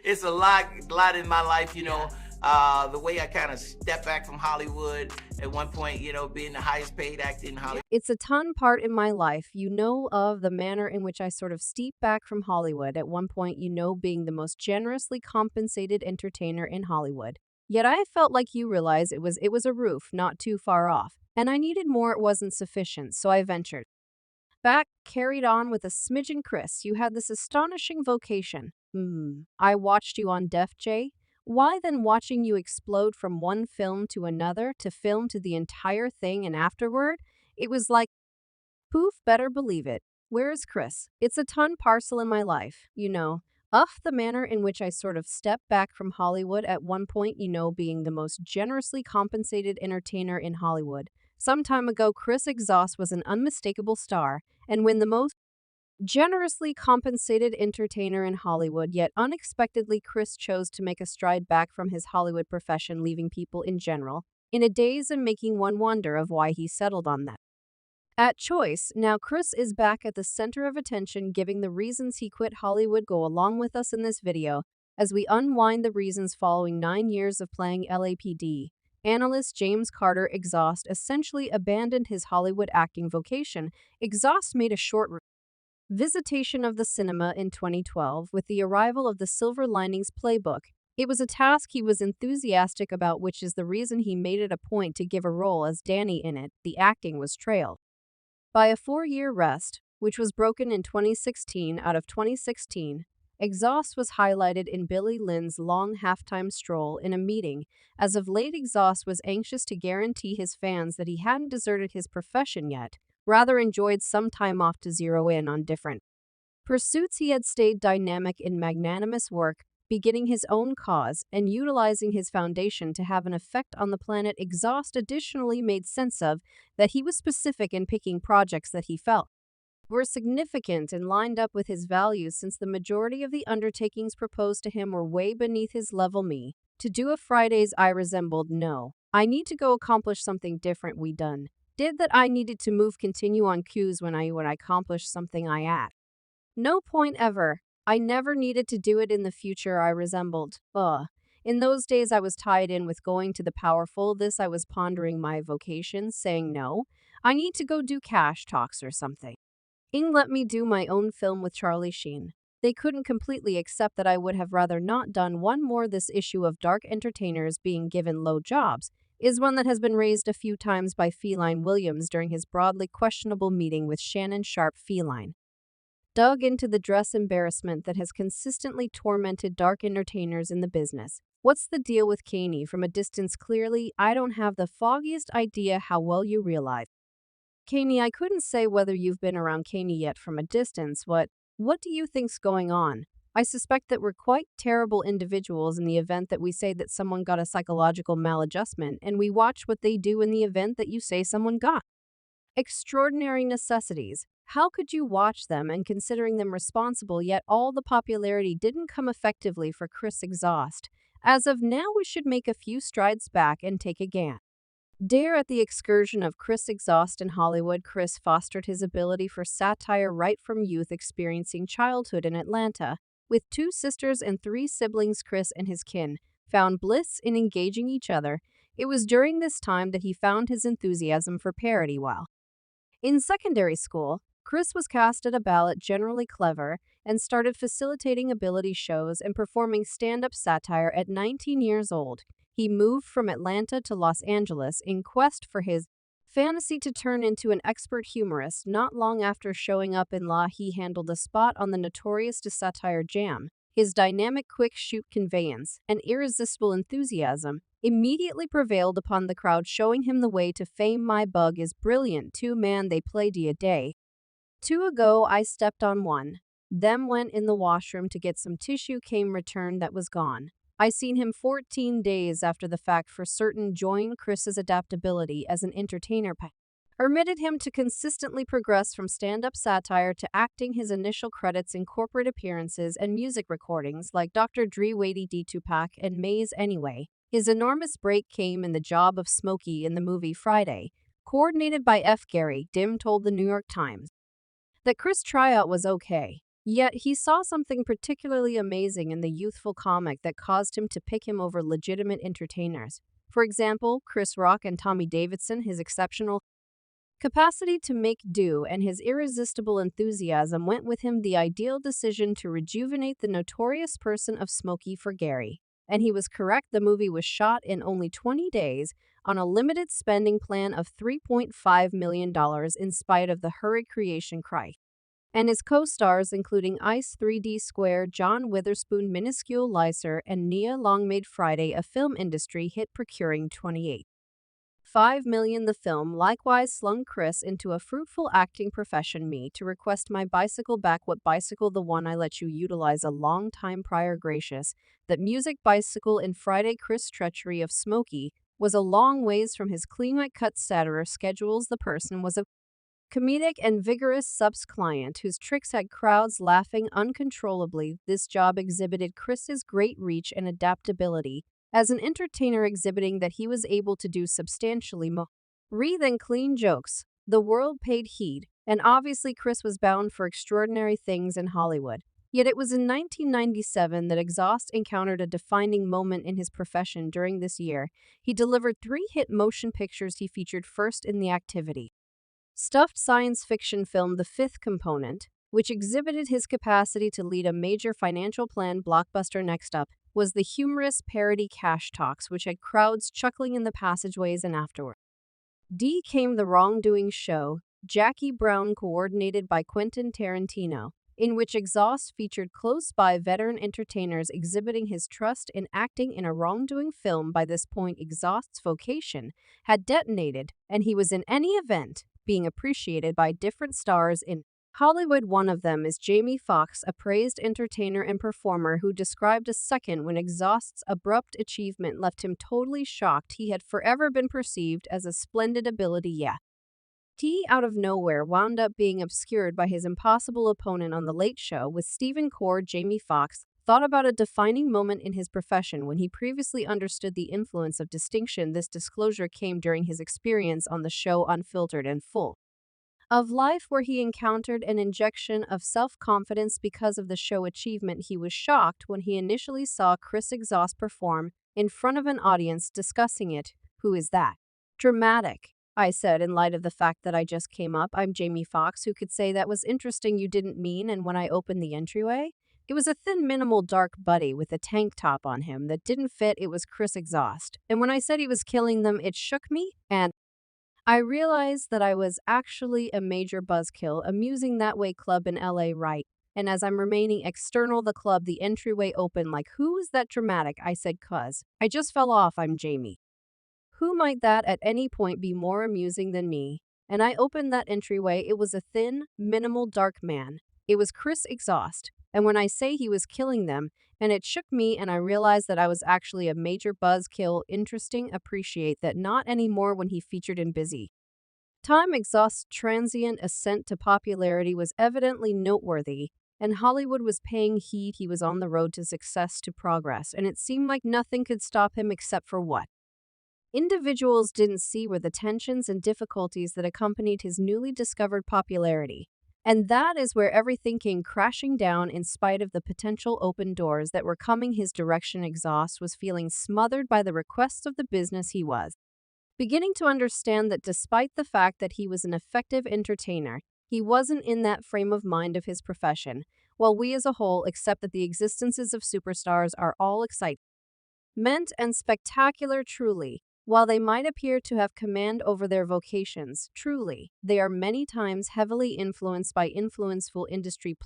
it's a lot in my life, Yeah. the way I kind of stepped back from Hollywood at one point, being the highest paid actor in Hollywood. It's a ton part in my life. You know of the manner in which I sort of steeped back from Hollywood at one point, being the most generously compensated entertainer in Hollywood. Yet I felt like you realize it was a roof not too far off, and I needed more it wasn't sufficient, so I ventured back, carried on with a smidgen. Chris, you had this astonishing vocation. I watched you on Def J. Why then watching you explode from one film to another to film to the entire thing and afterward? It was like, poof, better believe it. Where is Chris? It's a ton parcel in my life, the manner in which I sort of stepped back from Hollywood at one point, being the most generously compensated entertainer in Hollywood. Some time ago, Chris Exhaust was an unmistakable star, and when the most generously compensated entertainer in Hollywood, yet unexpectedly, Chris chose to make a stride back from his Hollywood profession, leaving people in general in a daze and making one wonder of why he settled on that. At choice, now Chris is back at the center of attention, giving the reasons he quit Hollywood. Go along with us in this video as we unwind the reasons following 9 years of playing LAPD. Analyst James Carter. Exhaust essentially abandoned his Hollywood acting vocation. Exhaust made a short visitation of the cinema in 2012 with the arrival of the Silver Linings Playbook. It was a task he was enthusiastic about, which is the reason he made it a point to give a role as Danny in it. The acting was trailed by a 4-year rest, which was broken in 2016. Out of 2016, Exhaust was highlighted in Billy Lynn's long halftime stroll in a meeting. As of late, Exhaust was anxious to guarantee his fans that he hadn't deserted his profession yet, rather enjoyed some time off to zero in on different pursuits. He had stayed dynamic in magnanimous work, beginning his own cause and utilizing his foundation to have an effect on the planet. Exhaust additionally made sense of that he was specific in picking projects that he felt were significant and lined up with his values, since the majority of the undertakings proposed to him were way beneath his level. Me, to do a Fridays I resembled, no, I need to go accomplish something different. We done did that. I needed to move continue on cues when I accomplished something I at no point ever. I never needed to do it in the future. I resembled. In those days, I was tied in with going to the powerful. This I was pondering my vocation, saying no, I need to go do cash talks or something. Let me do my own film with Charlie Sheen. They couldn't completely accept that. I would have rather not done one more. This issue of dark entertainers being given low jobs is one that has been raised a few times by Feline Williams during his broadly questionable meeting with Shannon Sharp. Feline dug into the dress embarrassment that has consistently tormented dark entertainers in the business. What's the deal with Kanye? From a distance, clearly, I don't have the foggiest idea how well you realize. Kanye, I couldn't say whether you've been around Kanye yet. From a distance, what do you think's going on? I suspect that we're quite terrible individuals in the event that we say that someone got a psychological maladjustment, and we watch what they do in the event that you say someone got extraordinary necessities. How could you watch them and considering them responsible, yet all the popularity didn't come effectively for Chris Exhaust? As of now, we should make a few strides back and take a dare at the excursion of Chris Exhaust in Hollywood. Chris fostered his ability for satire right from youth, experiencing childhood in Atlanta. With 2 sisters and 3 siblings, Chris and his kin found bliss in engaging each other. It was during this time that he found his enthusiasm for parody. While in secondary school, Chris was cast at a ballot Generally Clever and started facilitating ability shows and performing stand-up satire at 19 years old. He moved from Atlanta to Los Angeles in quest for his fantasy to turn into an expert humorist. Not long after showing up in La, he handled a spot on the notorious to satire Jam. His dynamic, quick shoot conveyance and irresistible enthusiasm immediately prevailed upon the crowd, showing him the way to fame. My bug is brilliant too, man. They played a day 2 ago. I stepped on one. Them went in the washroom to get some tissue, came returned that was gone. I seen him 14 days after the fact. For certain, join Chris's adaptability as an entertainer permitted him to consistently progress from stand-up satire to acting. His initial credits in corporate appearances and music recordings like Dr. Dre, Wadey D. Tupac, and Maze Anyway. His enormous break came in the job of Smokey in the movie Friday, coordinated by F. Gary. Dim told the New York Times that Chris' tryout was okay. Yet he saw something particularly amazing in the youthful comic that caused him to pick him over legitimate entertainers. For example, Chris Rock and Tommy Davidson, his exceptional capacity to make do and his irresistible enthusiasm went with him the ideal decision to rejuvenate the notorious person of Smokey for Gary. And he was correct, the movie was shot in only 20 days on a limited spending plan of $3.5 million in spite of the hurried creation cry. And his co-stars including Ice 3D Square, John Witherspoon, Minuscule Lycer, and Nia Long made Friday a film industry hit procuring 28.5 million. The film likewise slung Chris into a fruitful acting profession. Me to request my bicycle back. What bicycle? The one I let you utilize a long time prior. Gracious. That music bicycle in Friday. Chris' treachery of Smokey was a long ways from his clean-cut satire schedules. The person was a comedic and vigorous subs client whose tricks had crowds laughing uncontrollably. This job exhibited Chris's great reach and adaptability as an entertainer, exhibiting that he was able to do substantially more than clean jokes. The world paid heed, and obviously Chris was bound for extraordinary things in Hollywood. Yet it was in 1997 that Exhaust encountered a defining moment in his profession. During this year, he delivered 3 hit motion pictures. He featured first in the activity stuffed science fiction film The Fifth Component, which exhibited his capacity to lead a major financial plan blockbuster. Next up was the humorous parody Cash Talks, which had crowds chuckling in the passageways and afterward. D came The Wrongdoing Show, Jackie Brown, coordinated by Quentin Tarantino, in which Exhaust featured close-by veteran entertainers exhibiting his trust in acting in a wrongdoing film. By this point, Exhaust's vocation had detonated, and he was in any event being appreciated by different stars in Hollywood. One of them is Jamie Foxx, a praised entertainer and performer who described a second when Exhaust's abrupt achievement left him totally shocked. He had forever been perceived as a splendid ability, he out of nowhere wound up being obscured by his impossible opponent on The Late Show with Stephen Cord. Jamie Foxx thought about a defining moment in his profession when he previously understood the influence of distinction. This disclosure came during his experience on the show Unfiltered and Full of Life, where he encountered an injection of self-confidence because of the show achievement. He was shocked when he initially saw Chris Exhaust perform in front of an audience discussing it. Who is that? Dramatic, I said, in light of the fact that I just came up. I'm Jamie Foxx. Who could say that was interesting? You didn't mean? And when I opened the entryway, it was a thin, minimal, dark buddy with a tank top on him that didn't fit. It was Chris Exhaust. And when I said he was killing them, it shook me, and I realized that I was actually a major buzzkill. Amusing that way club in LA, right? And as I'm remaining external the club, the entryway opened. Like, who is that dramatic? I said, cuz I just fell off. I'm Jamie. Who might that at any point be more amusing than me? And I opened that entryway. It was a thin, minimal, dark man. It was Chris Exhaust. And when I say he was killing them, and it shook me, and I realized that I was actually a major buzzkill. Interesting, appreciate that not anymore when he featured in Busy Time. Exhaust's transient ascent to popularity was evidently noteworthy, and Hollywood was paying heed. He was on the road to success, to progress, and it seemed like nothing could stop him except for what individuals didn't see were the tensions and difficulties that accompanied his newly discovered popularity. And that is where everything came crashing down. In spite of the potential open doors that were coming his direction, Exhaust was feeling smothered by the requests of the business. He was beginning to understand that despite the fact that he was an effective entertainer, he wasn't in that frame of mind of his profession. While we as a whole accept that the existences of superstars are all excitement and spectacular, truly, while they might appear to have command over their vocations, truly, they are many times heavily influenced by influenceful industry players.